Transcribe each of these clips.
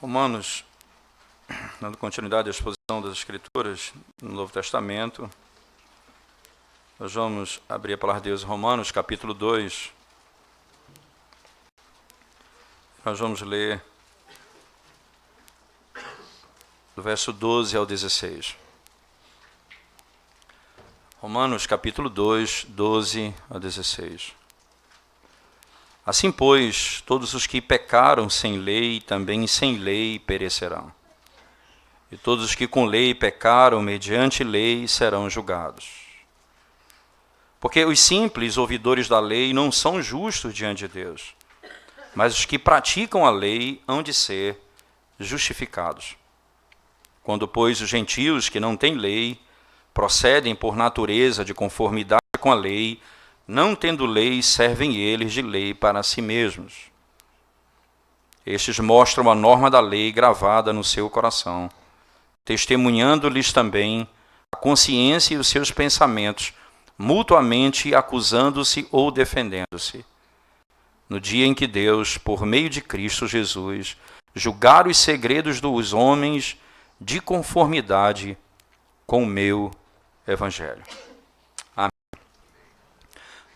Romanos, dando continuidade à exposição das Escrituras no Novo Testamento, nós vamos abrir a palavra de Deus em Romanos, capítulo 2. Nós vamos ler do verso 12 ao 16. Romanos, capítulo 2, 12 ao 16. Assim, pois, todos os que pecaram sem lei, também sem lei perecerão. E todos os que com lei pecaram mediante lei serão julgados. Porque os simples ouvidores da lei não são justos diante de Deus, mas os que praticam a lei hão de ser justificados. Quando, pois, os gentios que não têm lei procedem por natureza de conformidade com a lei, não tendo lei, servem eles de lei para si mesmos. Estes mostram a norma da lei gravada no seu coração, testemunhando-lhes também a consciência e os seus pensamentos, mutuamente acusando-se ou defendendo-se. No dia em que Deus, por meio de Cristo Jesus, julgar os segredos dos homens de conformidade com o meu Evangelho. Amém.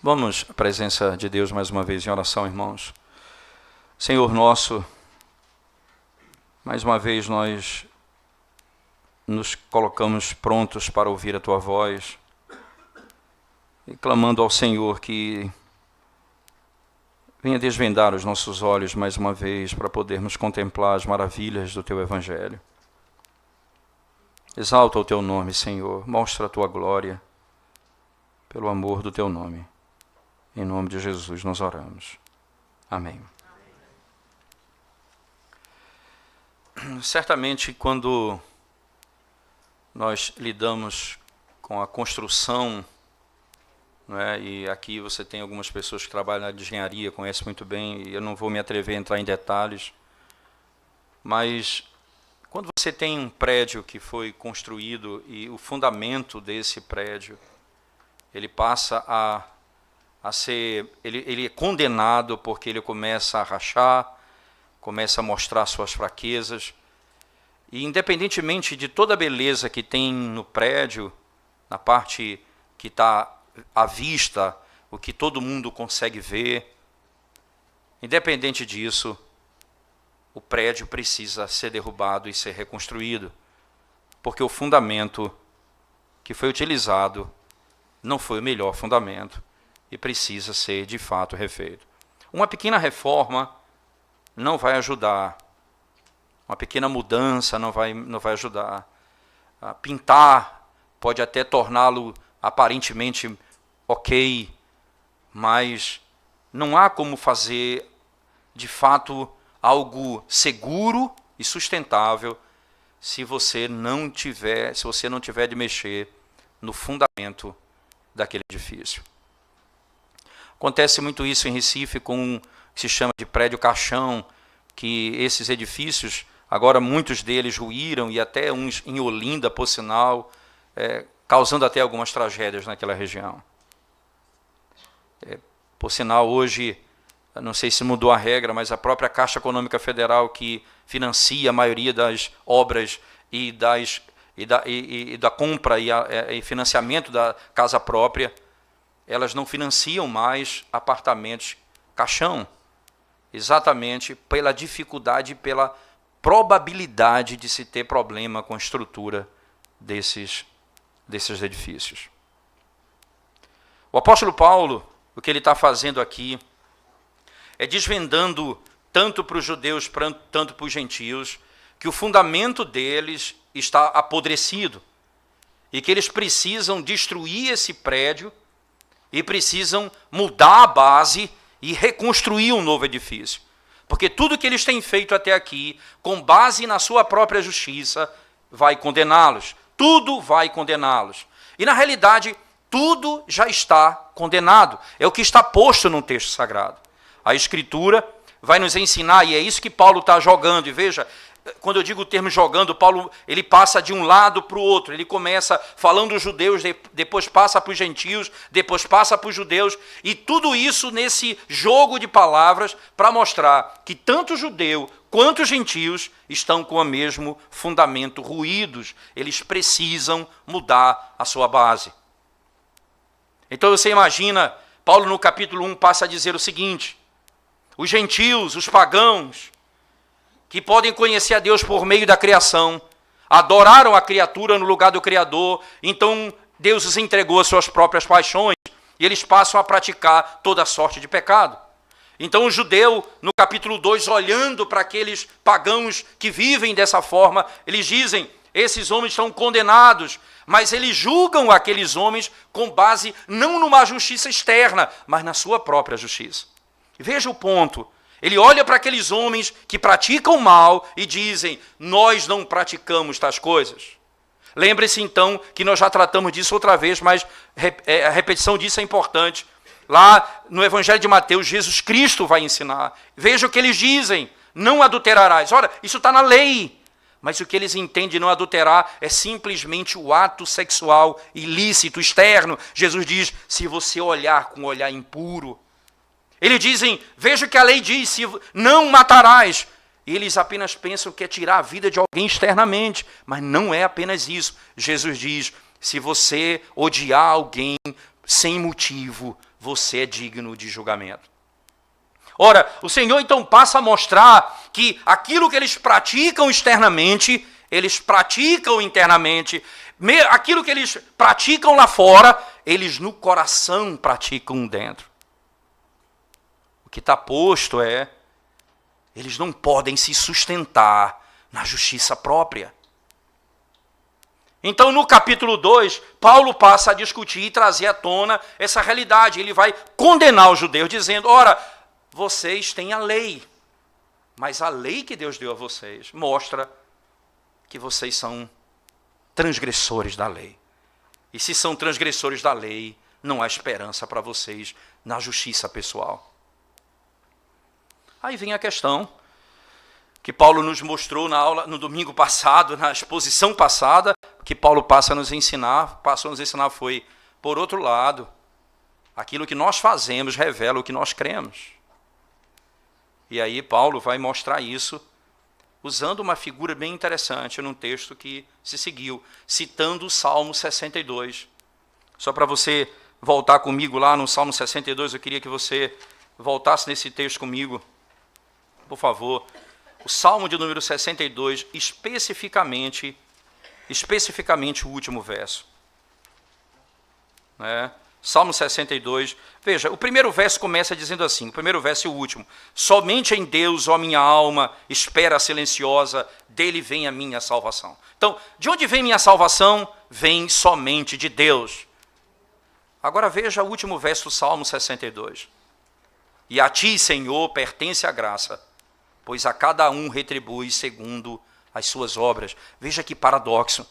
Vamos à presença de Deus mais uma vez em oração, irmãos. Senhor nosso, mais uma vez nós nos colocamos prontos para ouvir a Tua voz e clamando ao Senhor que venha desvendar os nossos olhos mais uma vez para podermos contemplar as maravilhas do Teu Evangelho. Exalta o Teu nome, Senhor, mostra a Tua glória pelo amor do Teu nome. Em nome de Jesus nós oramos. Amém. Certamente quando nós lidamos com a construção, não é? E aqui você tem algumas pessoas que trabalham na engenharia, conhecem muito bem, e eu não vou me atrever a entrar em detalhes, mas quando você tem um prédio que foi construído e o fundamento desse prédio, ele passa a ser, ele é condenado porque ele começa a rachar, começa a mostrar suas fraquezas, e independentemente de toda a beleza que tem no prédio, na parte que está à vista, o que todo mundo consegue ver, independente disso, o prédio precisa ser derrubado e ser reconstruído, porque o fundamento que foi utilizado não foi o melhor fundamento e precisa ser de fato refeito. Uma pequena reforma não vai ajudar, uma pequena mudança não vai ajudar. Pintar pode até torná-lo aparentemente ok, mas não há como fazer de fato algo seguro e sustentável se você não tiver de mexer no fundamento daquele edifício. Acontece muito isso em Recife com o que se chama de prédio caixão, que esses edifícios, agora muitos deles ruíram, e até uns em Olinda, por sinal, causando até algumas tragédias naquela região. Por sinal, hoje, não sei se mudou a regra, mas a própria Caixa Econômica Federal, que financia a maioria das obras e da compra e financiamento da casa própria, elas não financiam mais apartamentos caixão, exatamente pela dificuldade e pela probabilidade de se ter problema com a estrutura desses edifícios. O apóstolo Paulo, o que ele está fazendo aqui, é desvendando tanto para os judeus, tanto para os gentios, que o fundamento deles está apodrecido e que eles precisam destruir esse prédio e precisam mudar a base e reconstruir um novo edifício. Porque tudo que eles têm feito até aqui, com base na sua própria justiça, vai condená-los. Tudo vai condená-los. E na realidade, tudo já está condenado. É o que está posto no texto sagrado. A Escritura vai nos ensinar, e é isso que Paulo está jogando. E veja, quando eu digo o termo jogando, Paulo ele passa de um lado para o outro. Ele começa falando dos judeus, depois passa para os gentios, depois passa para os judeus. E tudo isso nesse jogo de palavras para mostrar que tanto o judeu quanto os gentios estão com o mesmo fundamento ruídos. Eles precisam mudar a sua base. Então você imagina, Paulo no capítulo 1 passa a dizer o seguinte: os gentios, os pagãos, que podem conhecer a Deus por meio da criação, adoraram a criatura no lugar do Criador, então Deus os entregou às suas próprias paixões, e eles passam a praticar toda sorte de pecado. Então o judeu, no capítulo 2, olhando para aqueles pagãos que vivem dessa forma, eles dizem: esses homens estão condenados, mas eles julgam aqueles homens com base não numa justiça externa, mas na sua própria justiça. Veja o ponto. Ele olha para aqueles homens que praticam mal e dizem: nós não praticamos tais coisas. Lembre-se então que nós já tratamos disso outra vez, mas a repetição disso é importante. Lá no Evangelho de Mateus, Jesus Cristo vai ensinar. Veja o que eles dizem: não adulterarás. Ora, isso está na lei. Mas o que eles entendem de não adulterar é simplesmente o ato sexual ilícito, externo. Jesus diz: se você olhar com um olhar impuro. Eles dizem: veja o que a lei diz, não matarás. E eles apenas pensam que é tirar a vida de alguém externamente. Mas não é apenas isso. Jesus diz: se você odiar alguém sem motivo, você é digno de julgamento. Ora, o Senhor então passa a mostrar que aquilo que eles praticam externamente, eles praticam internamente. Aquilo que eles praticam lá fora, eles no coração praticam dentro. O que está posto é: eles não podem se sustentar na justiça própria. Então, no capítulo 2, Paulo passa a discutir e trazer à tona essa realidade. Ele vai condenar os judeus, dizendo: ora, vocês têm a lei, mas a lei que Deus deu a vocês mostra que vocês são transgressores da lei. E se são transgressores da lei, não há esperança para vocês na justiça pessoal. Aí vem a questão que Paulo nos mostrou na aula no domingo passado, na exposição passada, que Paulo passou a nos ensinar foi: por outro lado, aquilo que nós fazemos revela o que nós cremos. E aí Paulo vai mostrar isso usando uma figura bem interessante num texto que se seguiu, citando o Salmo 62. Só para você voltar comigo lá no Salmo 62, eu queria que você voltasse nesse texto comigo, por favor. O Salmo de número 62, especificamente o último verso. Salmo 62, veja, o primeiro verso começa dizendo assim, o primeiro verso e o último: somente em Deus, ó minha alma, espera silenciosa, dele vem a minha salvação. Então, de onde vem minha salvação? Vem somente de Deus. Agora veja o último verso do Salmo 62. E a ti, Senhor, pertence a graça, pois a cada um retribui segundo as suas obras. Veja que paradoxo.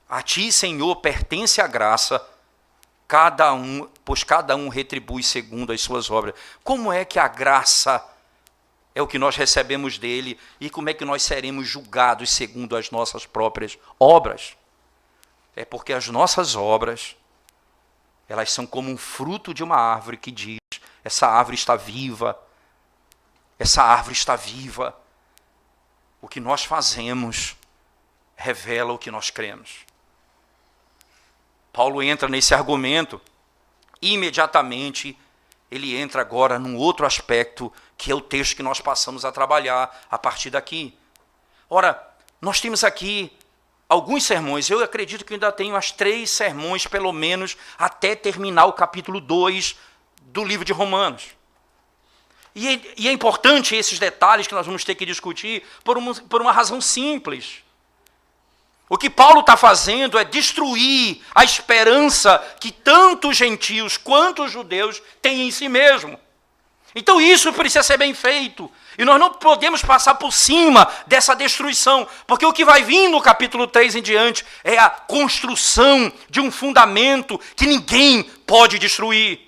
A ti, Senhor, pertence a graça, pois cada um retribui segundo as suas obras. Como é que a graça é o que nós recebemos dele e como é que nós seremos julgados segundo as nossas próprias obras? É porque as nossas obras, elas são como um fruto de uma árvore que diz: essa árvore está viva, essa árvore está viva. O que nós fazemos revela o que nós cremos. Paulo entra nesse argumento e imediatamente ele entra agora num outro aspecto, que é o texto que nós passamos a trabalhar a partir daqui. Ora, nós temos aqui alguns sermões, eu acredito que ainda tenho umas 3 sermões, pelo menos, até terminar o capítulo 2 do livro de Romanos. E é importante esses detalhes que nós vamos ter que discutir por uma razão simples. O que Paulo está fazendo é destruir a esperança que tanto os gentios quanto os judeus têm em si mesmo. Então isso precisa ser bem feito. E nós não podemos passar por cima dessa destruição, porque o que vai vir no capítulo 3 em diante é a construção de um fundamento que ninguém pode destruir.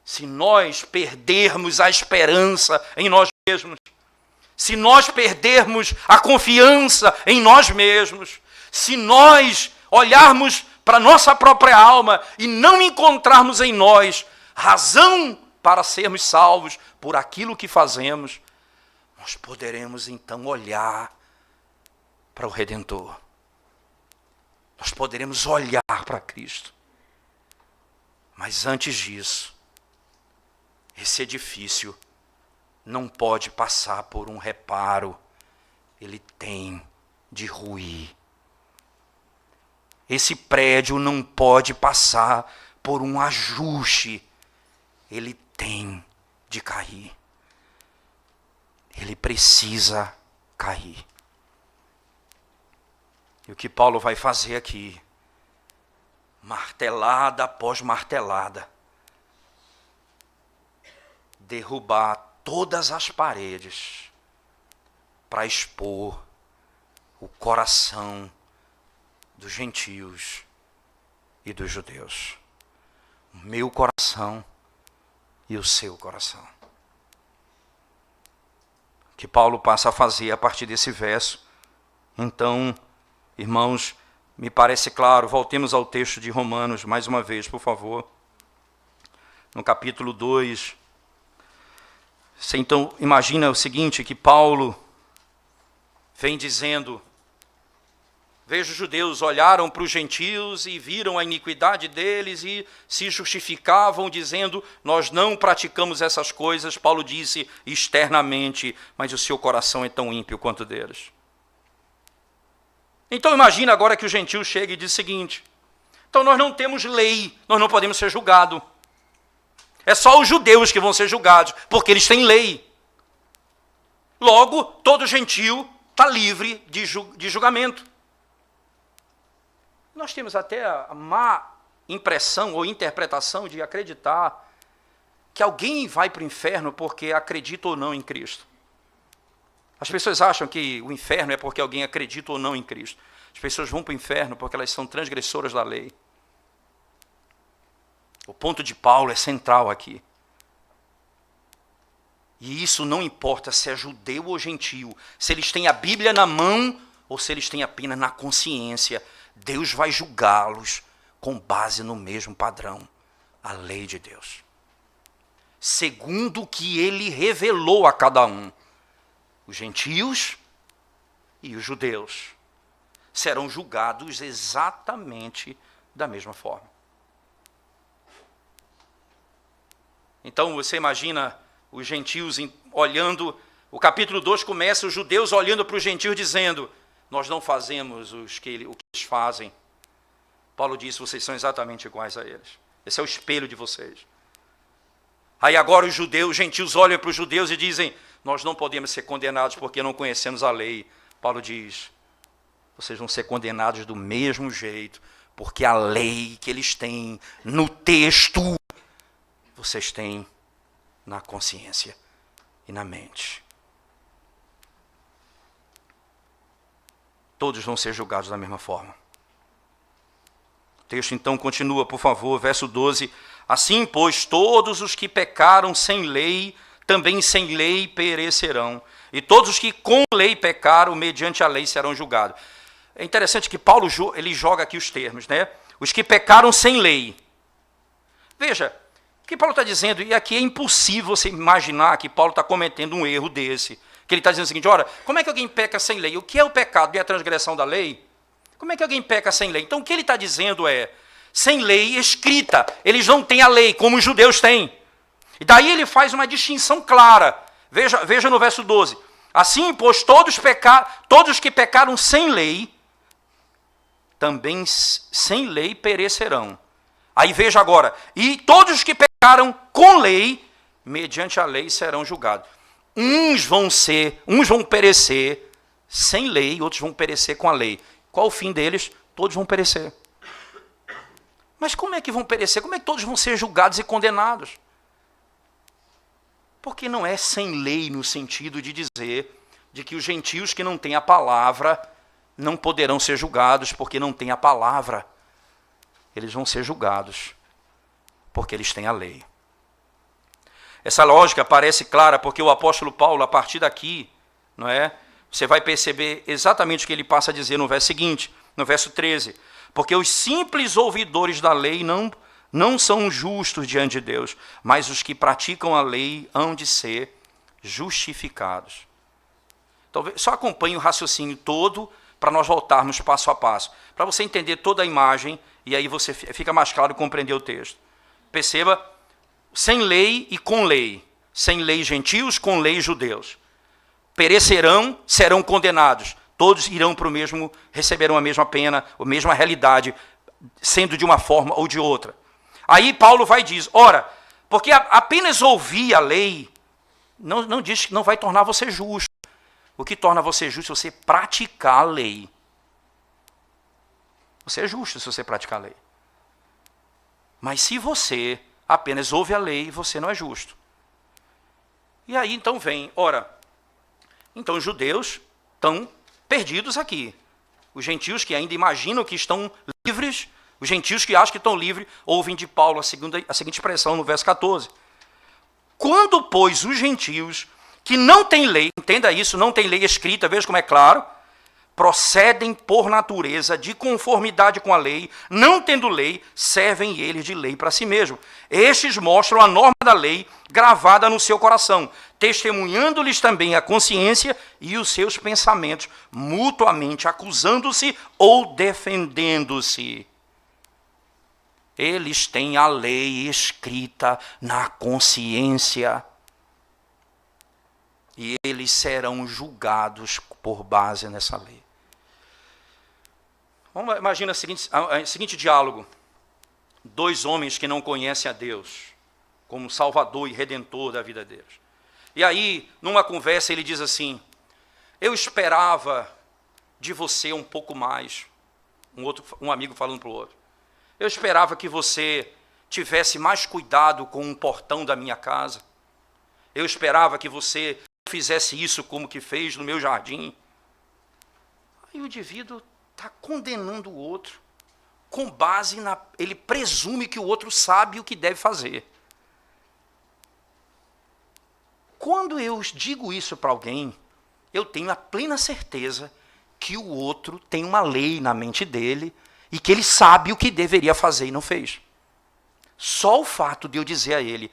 Se nós perdermos a esperança em nós mesmos, se nós perdermos a confiança em nós mesmos, se nós olharmos para a nossa própria alma e não encontrarmos em nós razão para sermos salvos por aquilo que fazemos, nós poderemos então olhar para o Redentor. Nós poderemos olhar para Cristo. Mas antes disso, esse edifício não pode passar por um reparo. Ele tem de ruir. Esse prédio não pode passar por um ajuste. Ele tem de cair. Ele precisa cair. E o que Paulo vai fazer aqui, martelada após martelada, derrubar todas as paredes para expor o coração dos gentios e dos judeus. O meu coração e o seu coração. O que Paulo passa a fazer a partir desse verso. Então, irmãos, me parece claro, voltemos ao texto de Romanos mais uma vez, por favor. No capítulo 2. Você então imagina o seguinte, que Paulo vem dizendo: veja, os judeus olharam para os gentios e viram a iniquidade deles e se justificavam dizendo, nós não praticamos essas coisas. Paulo disse externamente, mas o seu coração é tão ímpio quanto deles. Então imagina agora que o gentio chega e diz o seguinte: então nós não temos lei, nós não podemos ser julgados. É só os judeus que vão ser julgados, porque eles têm lei. Logo, todo gentio está livre de julgamento. Nós temos até a má impressão ou interpretação de acreditar que alguém vai para o inferno porque acredita ou não em Cristo. As pessoas acham que o inferno é porque alguém acredita ou não em Cristo. As pessoas vão para o inferno porque elas são transgressoras da lei. O ponto de Paulo é central aqui. E isso não importa se é judeu ou gentio, se eles têm a Bíblia na mão ou se eles têm apenas na consciência. Deus vai julgá-los com base no mesmo padrão, a lei de Deus. Segundo o que ele revelou a cada um. Os gentios e os judeus serão julgados exatamente da mesma forma. Então você imagina os gentios olhando, o capítulo 2 começa os judeus olhando para os gentios dizendo, nós não fazemos o que eles fazem. Paulo disse, vocês são exatamente iguais a eles. Esse é o espelho de vocês. Aí agora os gentios olham para os judeus e dizem, nós não podemos ser condenados porque não conhecemos a lei. Paulo diz, vocês vão ser condenados do mesmo jeito, porque a lei que eles têm no texto, vocês têm na consciência e na mente. Todos vão ser julgados da mesma forma. O texto então continua, por favor, verso 12. Assim, pois, todos os que pecaram sem lei, também sem lei perecerão. E todos os que com lei pecaram, mediante a lei serão julgados. É interessante que Paulo ele joga aqui os termos, né? Os que pecaram sem lei. Veja, o que Paulo está dizendo, e aqui é impossível você imaginar que Paulo está cometendo um erro desse. Que ele está dizendo o seguinte, ora, como é que alguém peca sem lei? O que é o pecado? É a transgressão da lei? Como é que alguém peca sem lei? Então o que ele está dizendo é, sem lei escrita, eles não têm a lei, como os judeus têm. E daí ele faz uma distinção clara. Veja no verso 12. Assim, pois, todos os que pecaram sem lei, também sem lei perecerão. Aí veja agora, e todos os que pecaram com lei, mediante a lei serão julgados. Uns vão perecer sem lei, outros vão perecer com a lei. Qual o fim deles? Todos vão perecer. Mas como é que vão perecer? Como é que todos vão ser julgados e condenados? Porque não é sem lei no sentido de dizer de que os gentios que não têm a palavra não poderão ser julgados porque não têm a palavra. Eles vão ser julgados porque eles têm a lei. Essa lógica parece clara porque o apóstolo Paulo, a partir daqui, não é? Você vai perceber exatamente o que ele passa a dizer no verso seguinte, no verso 13. Porque os simples ouvidores da lei não são justos diante de Deus, mas os que praticam a lei hão de ser justificados Talvez só acompanhe o raciocínio todo para nós voltarmos passo a passo, para você entender toda a imagem e aí você fica mais claro compreender o texto. Perceba, sem lei e com lei, sem lei gentios, com lei judeus. Perecerão, serão condenados. Todos irão para o mesmo, receberão a mesma pena, a mesma realidade, sendo de uma forma ou de outra. Aí Paulo vai e diz, ora, porque apenas ouvir a lei não diz que não vai tornar você justo. O que torna você justo é você praticar a lei. Você é justo se você praticar a lei. Mas se você apenas ouve a lei, você não é justo. E aí então vem, ora, então os judeus estão perdidos aqui. Os gentios que ainda imaginam que estão livres, os gentios que acham que estão livres, ouvem de Paulo a seguinte expressão no verso 14. Quando, pois, os gentios que não têm lei, entenda isso, não tem lei escrita, veja como é claro, procedem por natureza de conformidade com a lei, não tendo lei, servem eles de lei para si mesmo. Estes mostram a norma da lei gravada no seu coração, testemunhando-lhes também a consciência e os seus pensamentos, mutuamente acusando-se ou defendendo-se. Eles têm a lei escrita na consciência. E eles serão julgados por base nessa lei. Imagina o seguinte diálogo. Dois homens que não conhecem a Deus como Salvador e Redentor da vida deles. E aí, numa conversa, ele diz assim, eu esperava de você um pouco mais. Um amigo falando para o outro. Eu esperava que você tivesse mais cuidado com o portão da minha casa. Eu esperava que você fizesse isso como que fez no meu jardim. Aí o indivíduo está condenando o outro com base na... Ele presume que o outro sabe o que deve fazer. Quando eu digo isso para alguém, eu tenho a plena certeza que o outro tem uma lei na mente dele e que ele sabe o que deveria fazer e não fez. Só o fato de eu dizer a ele,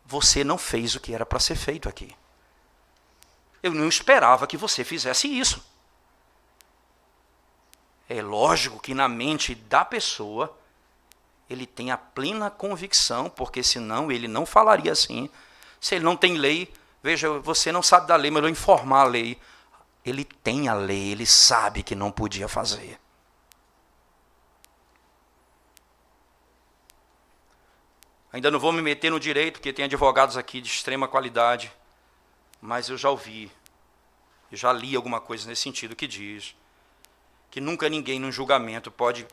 você não fez o que era para ser feito aqui. Eu não esperava que você fizesse isso. É lógico que na mente da pessoa, ele tem a plena convicção, porque senão ele não falaria assim. Se ele não tem lei, veja, você não sabe da lei, mas eu vou informar a lei. Ele tem a lei, ele sabe que não podia fazer. Ainda não vou me meter no direito, porque tem advogados aqui de extrema qualidade, mas eu já ouvi, eu já li alguma coisa nesse sentido que diz que nunca ninguém num julgamento pode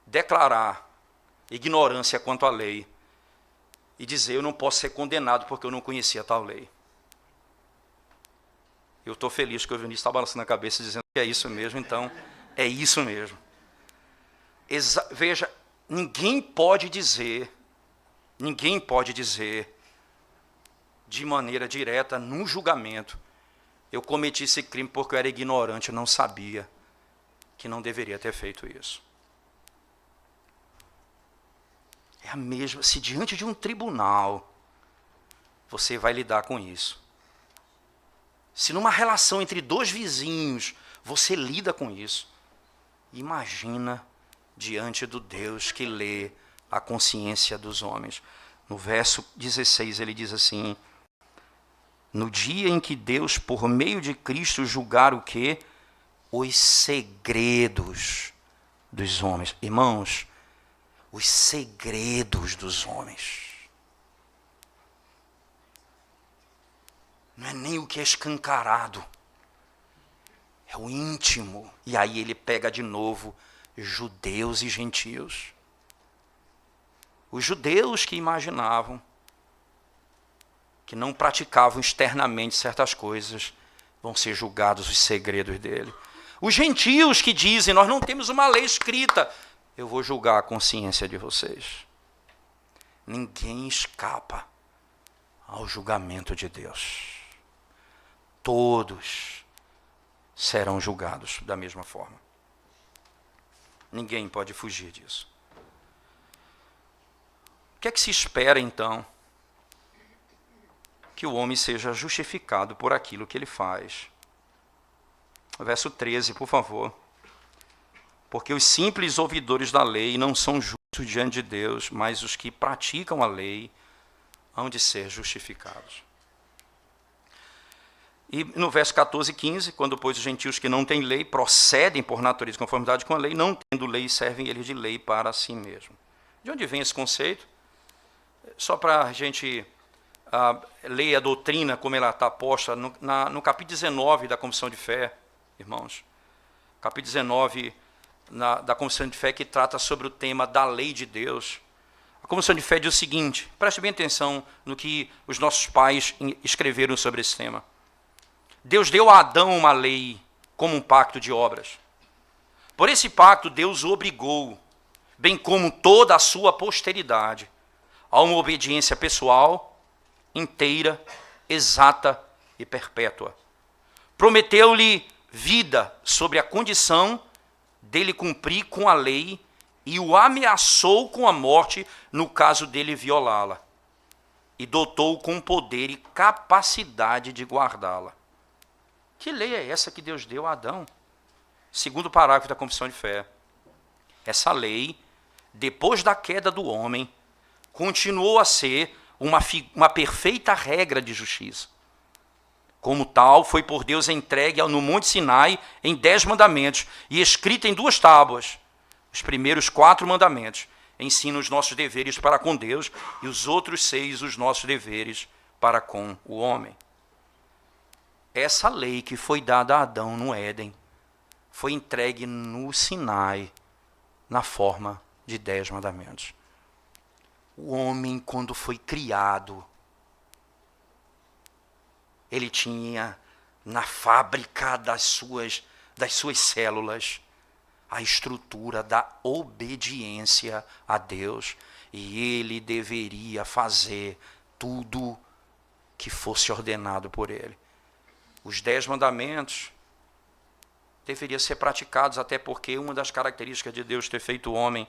declarar ignorância quanto à lei e dizer eu não posso ser condenado porque eu não conhecia tal lei. Eu estou feliz que o Vinícius está balançando a cabeça dizendo que é isso mesmo, então é isso mesmo. Veja, ninguém pode dizer de maneira direta, num julgamento, eu cometi esse crime porque eu era ignorante, eu não sabia que não deveria ter feito isso. É a mesma, se diante de um tribunal, você vai lidar com isso. Se numa relação entre dois vizinhos, você lida com isso, imagina diante do Deus que lê a consciência dos homens. No verso 16 ele diz assim, no dia em que Deus, por meio de Cristo, julgar o quê? Os segredos dos homens. Irmãos, os segredos dos homens. Não é nem o que é escancarado. É o íntimo. E aí ele pega de novo judeus e gentios. Os judeus que imaginavam, que não praticavam externamente certas coisas, vão ser julgados os segredos dele. Os gentios que dizem, nós não temos uma lei escrita, eu vou julgar a consciência de vocês. Ninguém escapa ao julgamento de Deus. Todos serão julgados da mesma forma. Ninguém pode fugir disso. O que é que se espera, então? Que o homem seja justificado por aquilo que ele faz. Verso 13, por favor. Porque os simples ouvidores da lei não são justos diante de Deus, mas os que praticam a lei hão de ser justificados. E no verso 14 e 15, quando, pois, os gentios que não têm lei procedem por natureza de conformidade com a lei, não tendo lei, servem eles de lei para si mesmo. De onde vem esse conceito? Só para a gente ler a doutrina como ela está posta no capítulo 19 da Confissão de Fé, irmãos. Capítulo 19 da Confissão de Fé, que trata sobre o tema da lei de Deus. A Confissão de Fé diz o seguinte, preste bem atenção no que os nossos pais escreveram sobre esse tema. Deus deu a Adão uma lei como um pacto de obras. Por esse pacto, Deus o obrigou, bem como toda a sua posteridade, a uma obediência pessoal, inteira, exata e perpétua. Prometeu-lhe vida sobre a condição dele cumprir com a lei e o ameaçou com a morte no caso dele violá-la. E dotou com poder e capacidade de guardá-la. Que lei é essa que Deus deu a Adão? Segundo parágrafo da Confissão de Fé. Essa lei, depois da queda do homem, continuou a ser uma perfeita regra de justiça. Como tal, foi por Deus entregue no Monte Sinai em 10 mandamentos e escrita em 2 tábuas. Os primeiros 4 mandamentos ensinam os nossos deveres para com Deus e os outros 6 os nossos deveres para com o homem. Essa lei que foi dada a Adão no Éden foi entregue no Sinai na forma de 10 mandamentos. O homem, quando foi criado, ele tinha na fábrica das suas células a estrutura da obediência a Deus. E ele deveria fazer tudo que fosse ordenado por ele. Os 10 mandamentos deveriam ser praticados, até porque uma das características de Deus ter feito o homem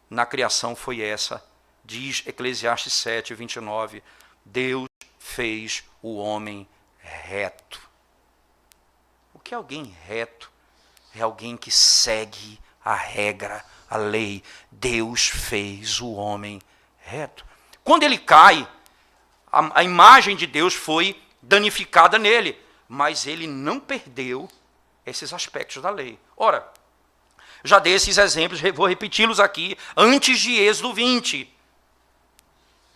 na criação foi essa. Diz Eclesiastes 7, 29, Deus fez o homem reto. O que é alguém reto? É alguém que segue a regra, a lei. Deus fez o homem reto. Quando ele cai, a imagem de Deus foi danificada nele, mas ele não perdeu esses aspectos da lei. Ora, já dei esses exemplos, vou repeti-los aqui, antes de Êxodo 20.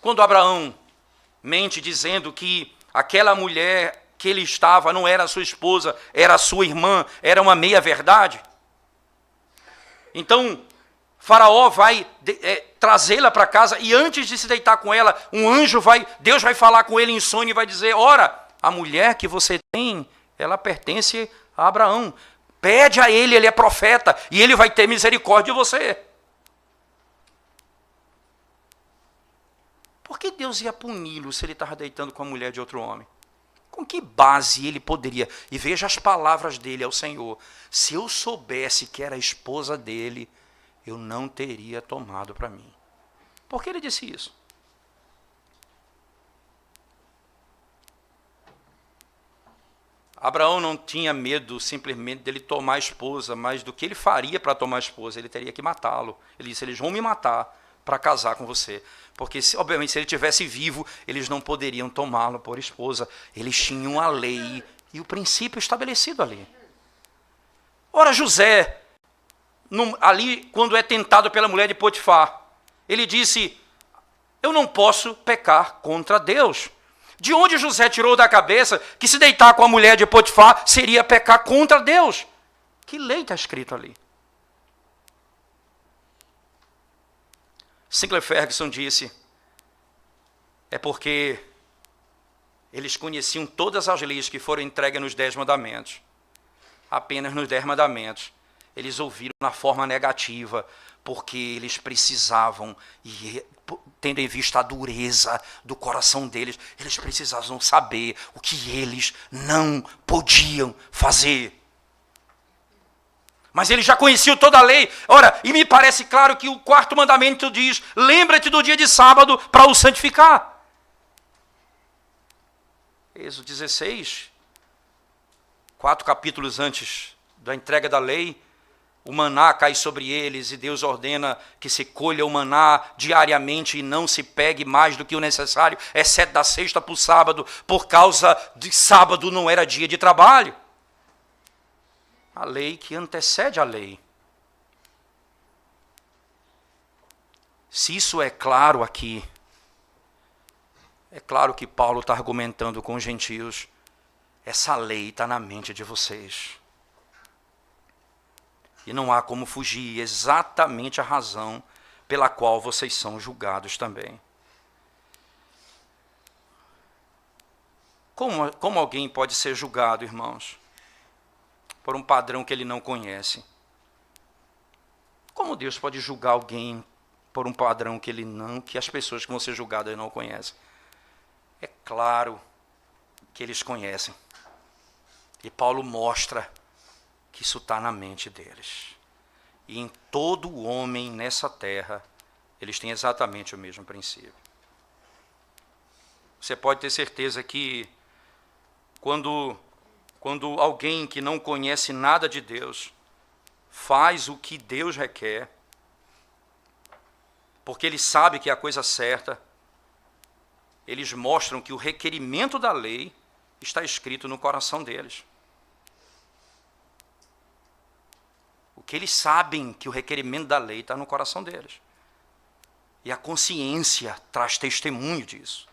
Quando Abraão mente dizendo que aquela mulher que ele estava não era sua esposa, era sua irmã, era uma meia-verdade. Então, Faraó vai trazê-la para casa e antes de se deitar com ela, Deus vai falar com ele em sonho e vai dizer, ora, a mulher que você tem, ela pertence a Abraão. Pede a ele é profeta, e ele vai ter misericórdia de você. Por que Deus ia puni-lo se ele estava deitando com a mulher de outro homem? Com que base ele poderia? E veja as palavras dele ao Senhor. Se eu soubesse que era a esposa dele, eu não teria tomado para mim. Por que ele disse isso? Abraão não tinha medo simplesmente dele tomar a esposa, mas do que ele faria para tomar a esposa, ele teria que matá-lo. Ele disse, eles vão me matar para casar com você. Porque, obviamente, se ele estivesse vivo, eles não poderiam tomá-lo por esposa. Eles tinham a lei e o princípio estabelecido ali. Ora, José, ali, quando é tentado pela mulher de Potifar, ele disse, eu não posso pecar contra Deus. De onde José tirou da cabeça que se deitar com a mulher de Potifar seria pecar contra Deus? Que lei está escrito ali? Sinclair Ferguson disse, é porque eles conheciam todas as leis que foram entregues nos 10 mandamentos. Apenas nos 10 mandamentos. Eles ouviram na forma negativa, porque eles precisavam, e tendo em vista a dureza do coração deles, eles precisavam saber o que eles não podiam fazer. Mas eles já conheciam toda a lei. Ora, e me parece claro que o 4º mandamento diz, lembra-te do dia de sábado para o santificar. Êxodo 16 4 capítulos antes da entrega da lei, o maná cai sobre eles e Deus ordena que se colha o maná diariamente e não se pegue mais do que o necessário, exceto da sexta para o sábado, por causa de sábado não era dia de trabalho. A lei que antecede a lei. Se isso é claro aqui, é claro que Paulo está argumentando com os gentios, essa lei está na mente de vocês. E não há como fugir, exatamente a razão pela qual vocês são julgados também. Como alguém pode ser julgado, irmãos, por um padrão que ele não conhece? Como Deus pode julgar alguém por um padrão que as pessoas que vão ser julgadas não conhecem? É claro que eles conhecem. E Paulo mostra que isso está na mente deles. E em todo homem nessa terra, eles têm exatamente o mesmo princípio. Você pode ter certeza que quando alguém que não conhece nada de Deus faz o que Deus requer, porque ele sabe que é a coisa certa, eles mostram que o requerimento da lei está escrito no coração deles. O que eles sabem que o requerimento da lei está no coração deles. E a consciência traz testemunho disso.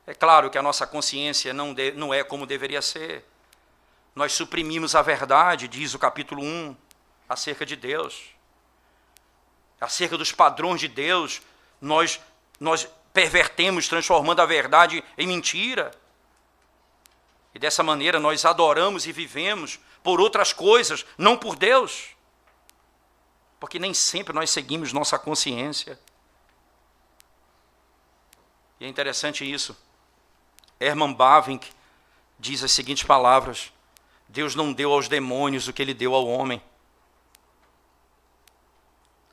É claro que a nossa consciência não é como deveria ser. Nós suprimimos a verdade, diz o capítulo 1, acerca de Deus. Acerca dos padrões de Deus, nós pervertemos, transformando a verdade em mentira. E dessa maneira nós adoramos e vivemos por outras coisas, não por Deus. Porque nem sempre nós seguimos nossa consciência. E é interessante isso. Herman Bavinck diz as seguintes palavras: Deus não deu aos demônios o que ele deu ao homem.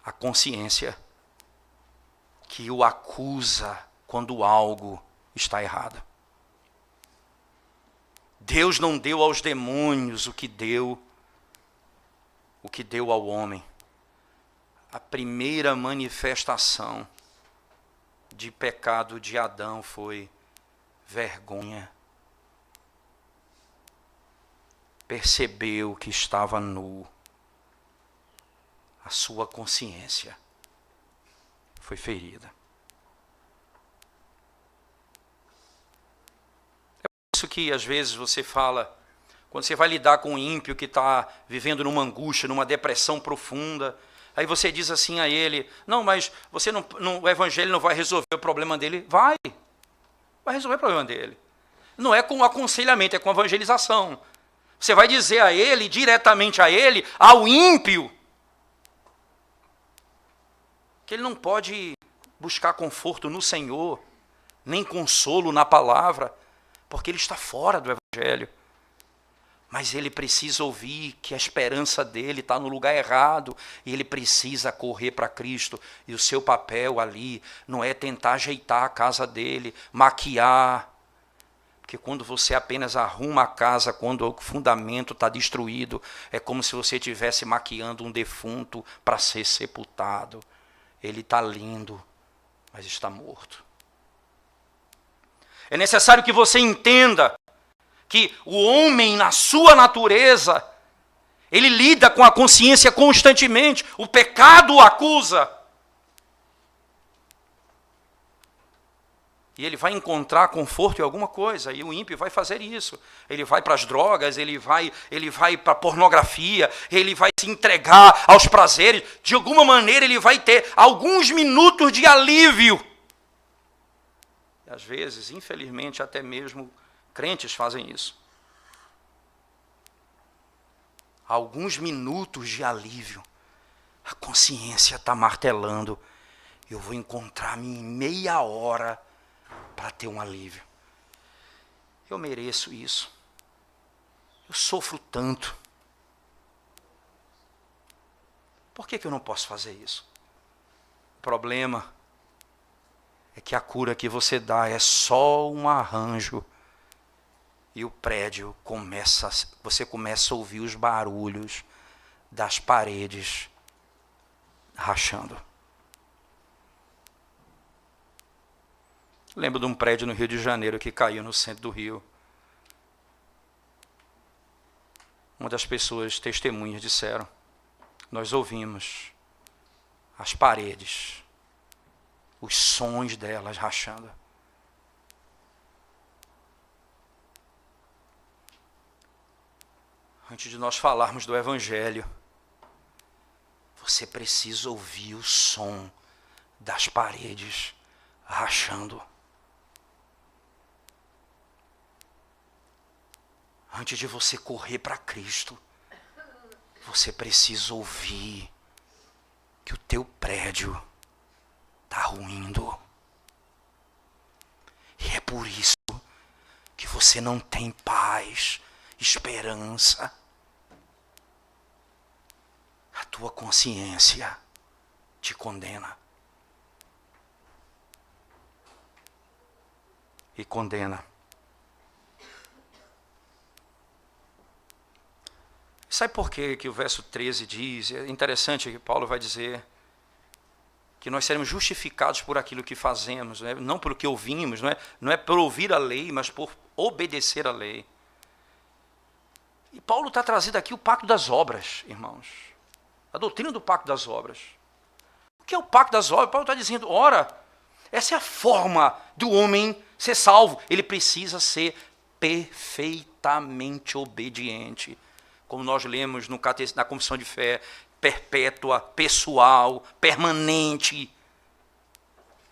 A consciência que o acusa quando algo está errado. Deus não deu aos demônios o que deu ao homem. A primeira manifestação de pecado de Adão foi vergonha. Percebeu que estava nu. A sua consciência foi ferida. É por isso que às vezes você fala, quando você vai lidar com um ímpio que está vivendo numa angústia, numa depressão profunda, aí você diz assim a ele: não, mas você o evangelho não vai resolver o problema dele. Vai resolver o problema dele. Não é com aconselhamento, é com evangelização. Você vai dizer a ele, diretamente a ele, ao ímpio, que ele não pode buscar conforto no Senhor, nem consolo na palavra, porque ele está fora do evangelho. Mas ele precisa ouvir que a esperança dele está no lugar errado e ele precisa correr para Cristo. E o seu papel ali não é tentar ajeitar a casa dele, maquiar. Porque quando você apenas arruma a casa, quando o fundamento está destruído, é como se você estivesse maquiando um defunto para ser sepultado. Ele está lindo, mas está morto. É necessário que você entenda que o homem, na sua natureza, ele lida com a consciência constantemente. O pecado o acusa. E ele vai encontrar conforto em alguma coisa. E o ímpio vai fazer isso. Ele vai para as drogas, ele vai para a pornografia, ele vai se entregar aos prazeres. De alguma maneira ele vai ter alguns minutos de alívio. E às vezes, infelizmente, até mesmo crentes fazem isso. Alguns minutos de alívio. A consciência está martelando. Eu vou encontrar-me em meia hora para ter um alívio. Eu mereço isso. Eu sofro tanto. Por que eu não posso fazer isso? O problema é que a cura que você dá é só um arranjo E o prédio você começa a ouvir os barulhos das paredes rachando. Lembro de um prédio no Rio de Janeiro que caiu no centro do Rio. Uma das pessoas testemunhas disseram: nós ouvimos as paredes, os sons delas rachando. Antes de nós falarmos do Evangelho, você precisa ouvir o som das paredes rachando. Antes de você correr para Cristo, você precisa ouvir que o teu prédio está ruindo. E é por isso que você não tem paz, esperança. A tua consciência te condena. E condena. Sabe por quê que o verso 13 diz? É interessante que Paulo vai dizer que nós seremos justificados por aquilo que fazemos, né? Não pelo que ouvimos, não é por ouvir a lei, mas por obedecer a lei. E Paulo está trazendo aqui o pacto das obras, irmãos. A doutrina do pacto das obras. O que é o pacto das obras? Paulo está dizendo, ora, essa é a forma do homem ser salvo. Ele precisa ser perfeitamente obediente. Como nós lemos na confissão de fé, perpétua, pessoal, permanente.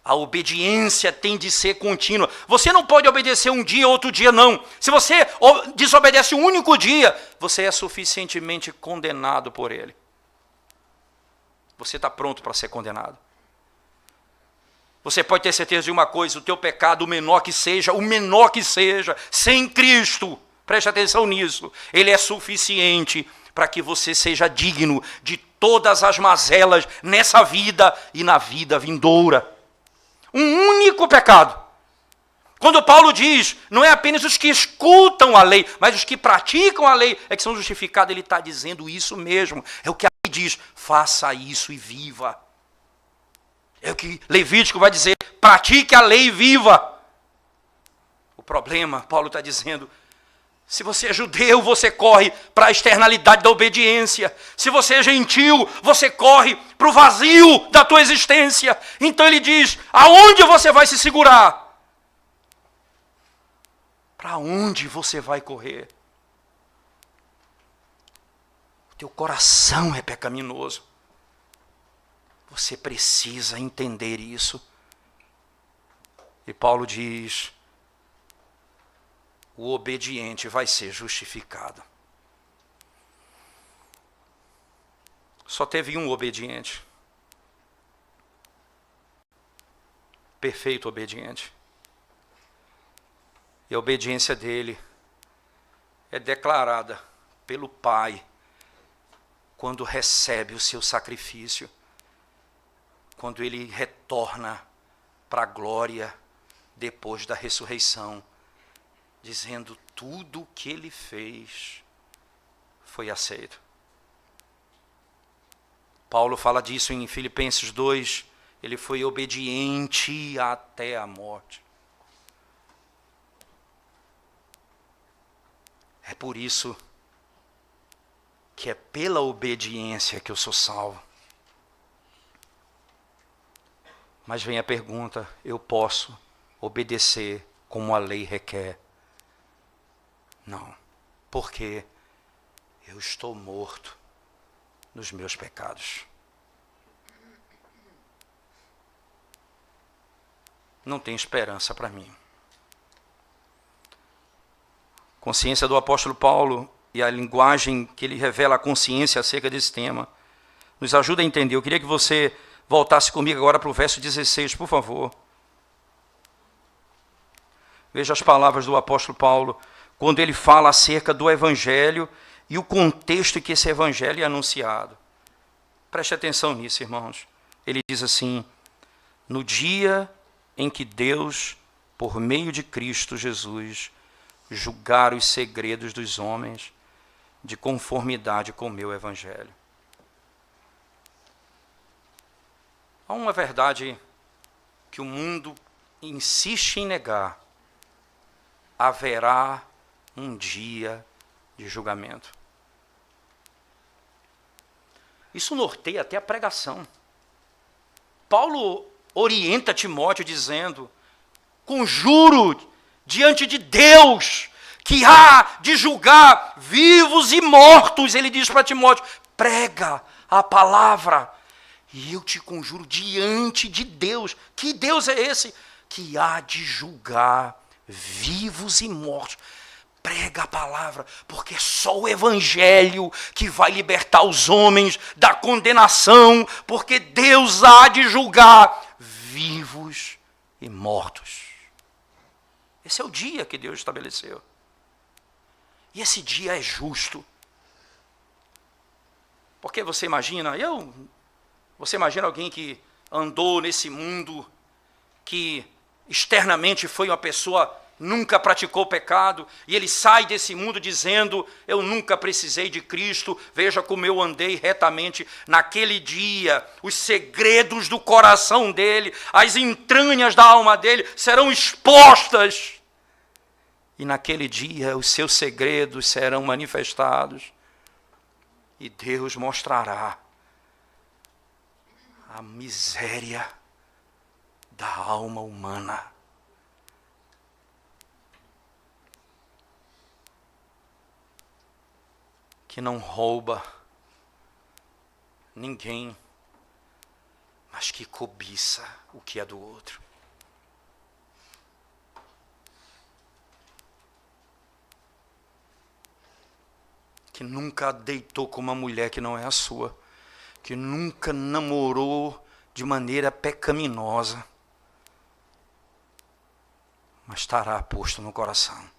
A obediência tem de ser contínua. Você não pode obedecer um dia, outro dia não. Se você desobedece um único dia, você é suficientemente condenado por ele. Você está pronto para ser condenado. Você pode ter certeza de uma coisa, o teu pecado, o menor que seja, sem Cristo, preste atenção nisso, ele é suficiente para que você seja digno de todas as mazelas nessa vida e na vida vindoura. Um único pecado. Quando Paulo diz, não é apenas os que escutam a lei, mas os que praticam a lei é que são justificados, ele está dizendo isso mesmo. É o que a lei diz, faça isso e viva. É o que Levítico vai dizer, pratique a lei e viva. O problema, Paulo está dizendo, se você é judeu, você corre para a externalidade da obediência. Se você é gentil, você corre para o vazio da tua existência. Então ele diz, aonde você vai se segurar? Para onde você vai correr? O teu coração é pecaminoso. Você precisa entender isso. E Paulo diz, o obediente vai ser justificado. Só teve um obediente. Perfeito obediente. E a obediência dele é declarada pelo Pai quando recebe o seu sacrifício, quando ele retorna para a glória depois da ressurreição, dizendo tudo o que ele fez foi aceito. Paulo fala disso em Filipenses 2, ele foi obediente até a morte. É por isso que é pela obediência que eu sou salvo. Mas vem a pergunta, eu posso obedecer como a lei requer? Não, porque eu estou morto nos meus pecados. Não tem esperança para mim. Consciência do apóstolo Paulo e a linguagem que ele revela a consciência acerca desse tema nos ajuda a entender. Eu queria que você voltasse comigo agora para o verso 16, por favor. Veja as palavras do apóstolo Paulo, quando ele fala acerca do evangelho e o contexto em que esse evangelho é anunciado. Preste atenção nisso, irmãos. Ele diz assim, no dia em que Deus, por meio de Cristo Jesus, julgar os segredos dos homens de conformidade com o meu evangelho. Há uma verdade que o mundo insiste em negar: haverá um dia de julgamento. Isso norteia até a pregação. Paulo orienta Timóteo dizendo: conjuro diante de Deus que há de julgar vivos e mortos. Ele diz para Timóteo: prega a palavra. E eu te conjuro diante de Deus. Que Deus é esse? Que há de julgar vivos e mortos. Prega a palavra, porque é só o evangelho que vai libertar os homens da condenação, porque Deus há de julgar vivos e mortos. Esse é o dia que Deus estabeleceu. E esse dia é justo. Porque você imagina alguém que andou nesse mundo, que externamente foi uma pessoa, nunca praticou pecado, e ele sai desse mundo dizendo: eu nunca precisei de Cristo, veja como eu andei retamente. Naquele dia, os segredos do coração dele, as entranhas da alma dele serão expostas. E naquele dia os seus segredos serão manifestados. E Deus mostrará a miséria da alma humana. Que não rouba ninguém, mas que cobiça o que é do outro. Que nunca deitou com uma mulher que não é a sua, que nunca namorou de maneira pecaminosa, mas estará posto no coração: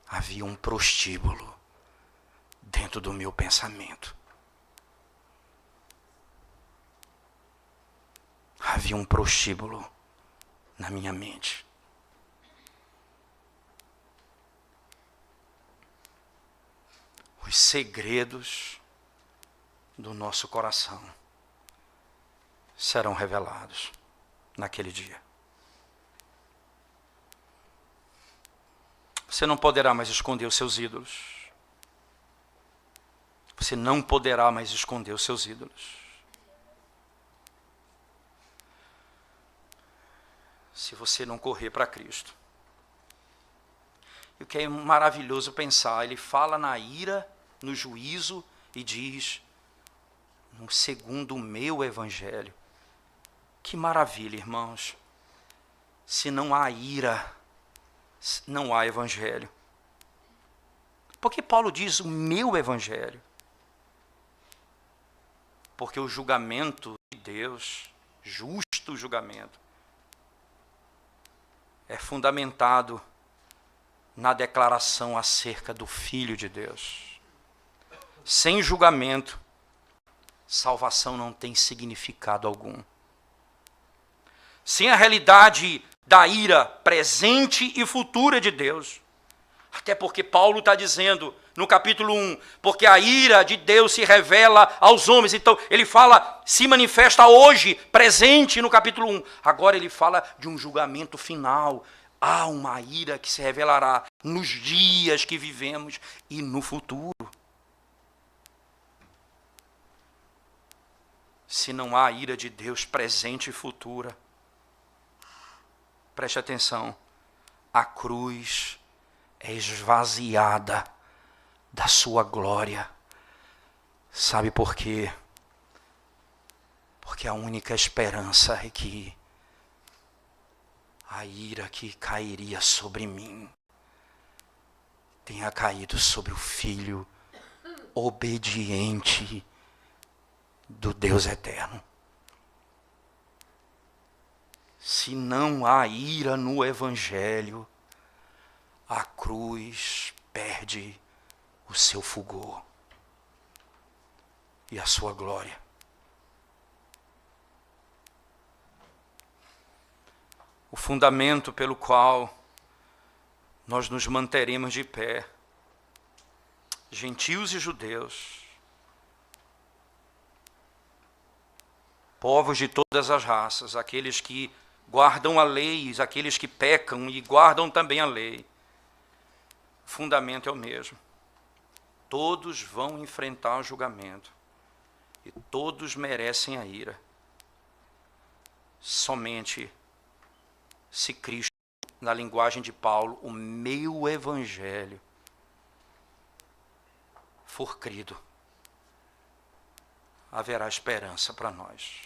havia um prostíbulo dentro do meu pensamento. Havia um prostíbulo na minha mente. Os segredos do nosso coração serão revelados naquele dia. Você não poderá mais esconder os seus ídolos. Você não poderá mais esconder os seus ídolos. Se você não correr para Cristo. E o que é maravilhoso pensar, ele fala na ira, no juízo, e diz: no segundo o meu evangelho. Que maravilha, irmãos. Se não há ira, não há evangelho. Por que Paulo diz o meu evangelho? Porque o julgamento de Deus, justo julgamento, é fundamentado na declaração acerca do Filho de Deus. Sem julgamento, salvação não tem significado algum. Sem a realidade da ira presente e futura de Deus. Até porque Paulo está dizendo no capítulo 1, porque a ira de Deus se revela aos homens. Então ele fala, se manifesta hoje, presente no capítulo 1. Agora ele fala de um julgamento final. Há uma ira que se revelará nos dias que vivemos e no futuro. Se não há ira de Deus presente e futura, preste atenção, a cruz é esvaziada da sua glória. Sabe por quê? Porque a única esperança é que a ira que cairia sobre mim tenha caído sobre o Filho obediente do Deus eterno. Se não há ira no evangelho, a cruz perde o seu fulgor e a sua glória. O fundamento pelo qual nós nos manteremos de pé, gentios e judeus, povos de todas as raças, aqueles que guardam a lei, aqueles que pecam e guardam também a lei. O fundamento é o mesmo. Todos vão enfrentar o julgamento e todos merecem a ira. Somente se Cristo, na linguagem de Paulo, o meu evangelho for crido, haverá esperança para nós.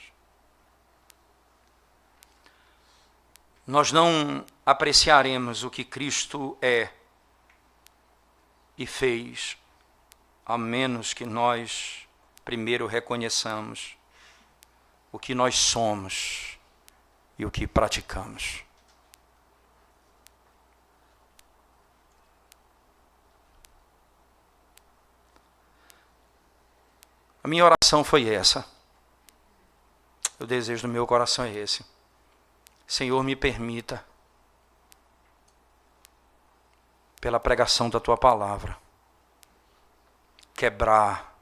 Nós não apreciaremos o que Cristo é e fez, a menos que nós primeiro reconheçamos o que nós somos e o que praticamos. A minha oração foi essa. O desejo do meu coração é esse. Senhor, me permita, pela pregação da Tua palavra, quebrar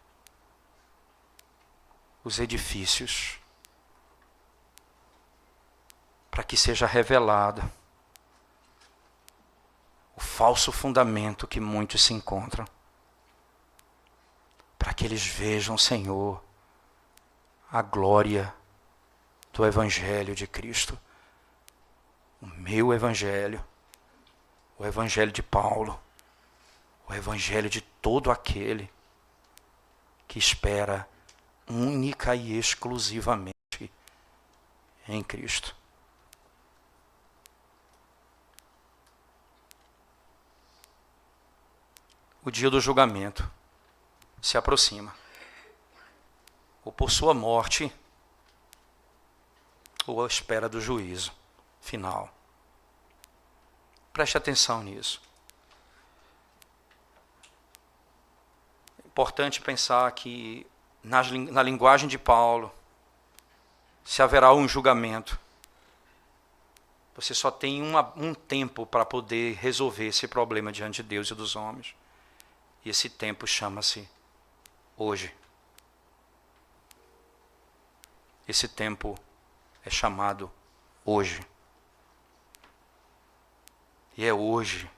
os edifícios, para que seja revelado o falso fundamento que muitos se encontram, para que eles vejam, Senhor, a glória do Evangelho de Cristo, o meu Evangelho, o Evangelho de Paulo, o Evangelho de todo aquele que espera única e exclusivamente em Cristo. O dia do julgamento se aproxima, ou por sua morte, ou à espera do juízo final. Preste atenção nisso. É importante pensar que na linguagem de Paulo, se haverá um julgamento, você só tem um tempo para poder resolver esse problema diante de Deus e dos homens. E esse tempo chama-se hoje. Esse tempo é chamado hoje. E é hoje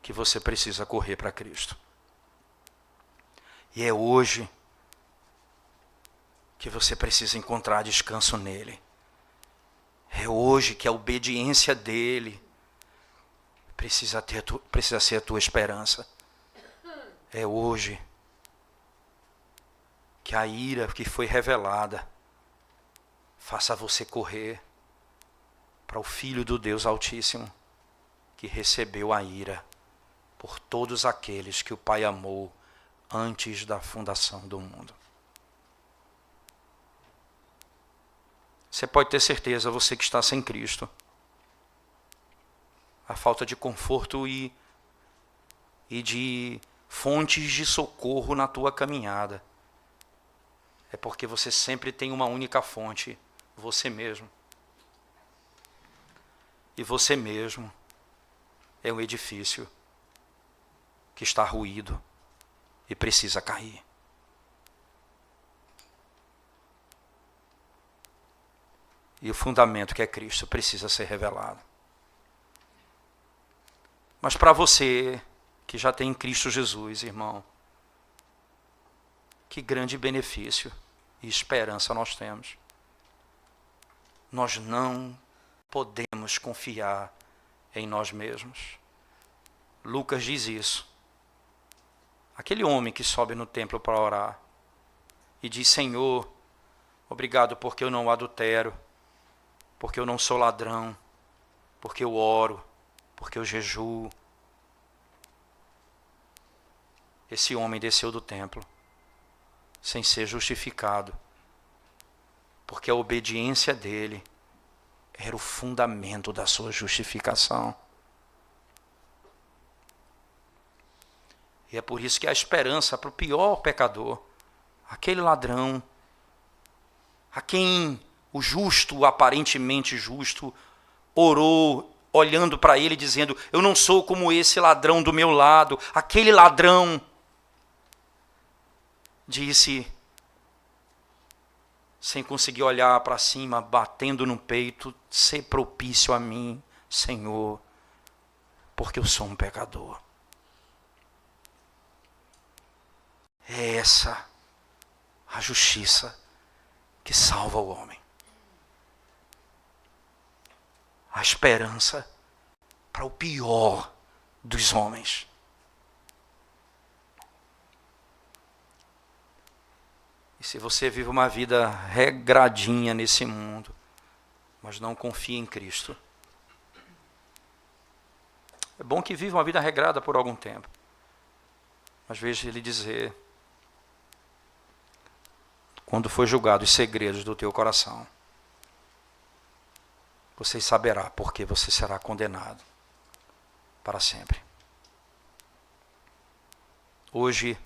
que você precisa correr para Cristo. E é hoje que você precisa encontrar descanso nele. É hoje que a obediência dele precisa ser a tua esperança. É hoje que a ira que foi revelada faça você correr para o Filho do Deus Altíssimo, que recebeu a ira por todos aqueles que o Pai amou antes da fundação do mundo. Você pode ter certeza, você que está sem Cristo, a falta de conforto e de fontes de socorro na tua caminhada é porque você sempre tem uma única fonte, você mesmo. E você mesmo é um edifício que está ruído e precisa cair. E o fundamento que é Cristo precisa ser revelado. Mas para você que já tem Cristo Jesus, irmão, que grande benefício e esperança nós temos. Nós não podemos confiar em nós mesmos. Lucas diz isso. Aquele homem que sobe no templo para orar e diz: Senhor, obrigado porque eu não adultero, porque eu não sou ladrão, porque eu oro, porque eu jejuo. Esse homem desceu do templo sem ser justificado, porque a obediência dele era o fundamento da sua justificação. E é por isso que há esperança para o pior pecador, aquele ladrão, a quem o justo, o aparentemente justo, orou olhando para ele dizendo, eu não sou como esse ladrão do meu lado, aquele ladrão disse, sem conseguir olhar para cima, batendo no peito, ser propício a mim, Senhor, porque eu sou um pecador. É essa a justiça que salva o homem. A esperança para o pior dos homens. E se você vive uma vida regradinha nesse mundo, mas não confia em Cristo, é bom que viva uma vida regrada por algum tempo. Mas veja ele dizer, quando for julgado os segredos do teu coração, você saberá porque você será condenado para sempre. Hoje,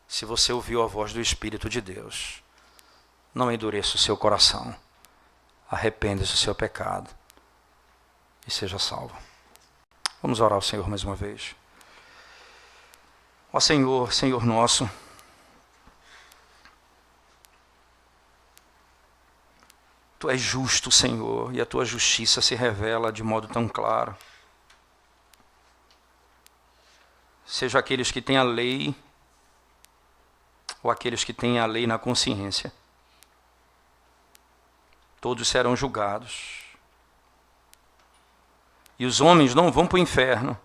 se você ouviu a voz do Espírito de Deus, não endureça o seu coração, arrependa-se do seu pecado e seja salvo. Vamos orar ao Senhor mais uma vez. Ó Senhor, Senhor nosso, Tu és justo, Senhor, e a Tua justiça se revela de modo tão claro. Seja aqueles que têm a lei, ou aqueles que têm a lei na consciência, todos serão julgados. E os homens não vão para o inferno,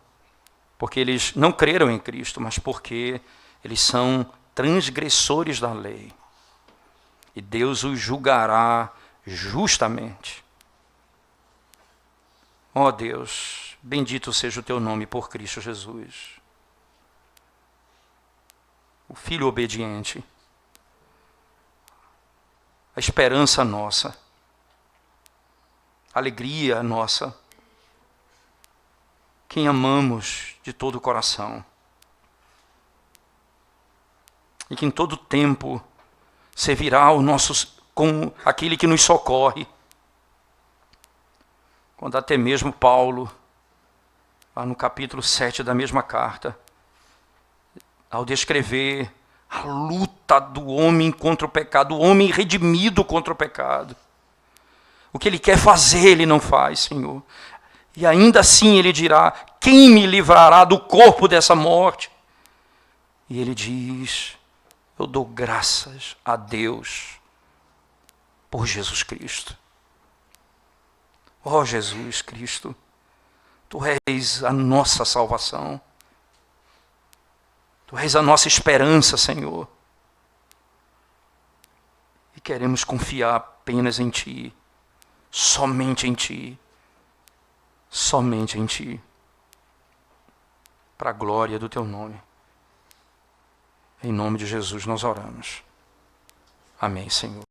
porque eles não creram em Cristo, mas porque eles são transgressores da lei. E Deus os julgará justamente. Ó Deus, bendito seja o Teu nome por Cristo Jesus, o Filho obediente, a esperança nossa, a alegria nossa, quem amamos de todo o coração, e que em todo tempo servirá o nosso, como aquele que nos socorre. Quando até mesmo Paulo, lá no capítulo 7 da mesma carta, ao descrever a luta do homem contra o pecado, o homem redimido contra o pecado, o que ele quer fazer, ele não faz, Senhor. E ainda assim ele dirá, quem me livrará do corpo dessa morte? E ele diz, eu dou graças a Deus por Jesus Cristo. Ó Jesus Cristo, Tu és a nossa salvação. Tu és a nossa esperança, Senhor. E queremos confiar apenas em Ti, somente em Ti, somente em Ti, para a glória do Teu nome. Em nome de Jesus nós oramos. Amém, Senhor.